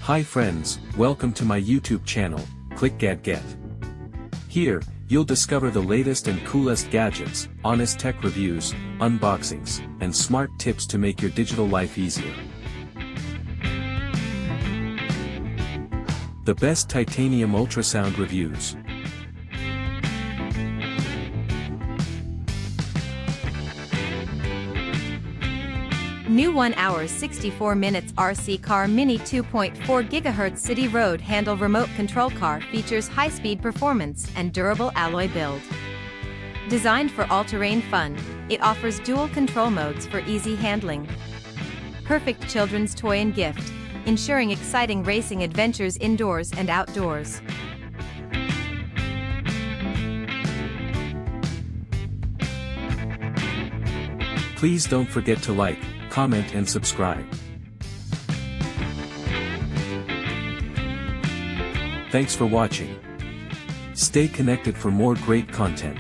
Hi friends, welcome to my YouTube channel, clickgatget. Here, you'll discover the latest and coolest gadgets, honest tech reviews, unboxings, and smart tips to make your digital life easier. The best titanium ultrasound reviews. New 1 hour 64 minutes RC Car Mini 2.4 GHz City Road Handle Remote Control Car features high-speed performance and durable alloy build. Designed for all-terrain fun, it offers dual control modes for easy handling. Perfect children's toy and gift, ensuring exciting racing adventures indoors and outdoors. Please don't forget to like, comment and subscribe. Thanks for watching. Stay connected for more great content.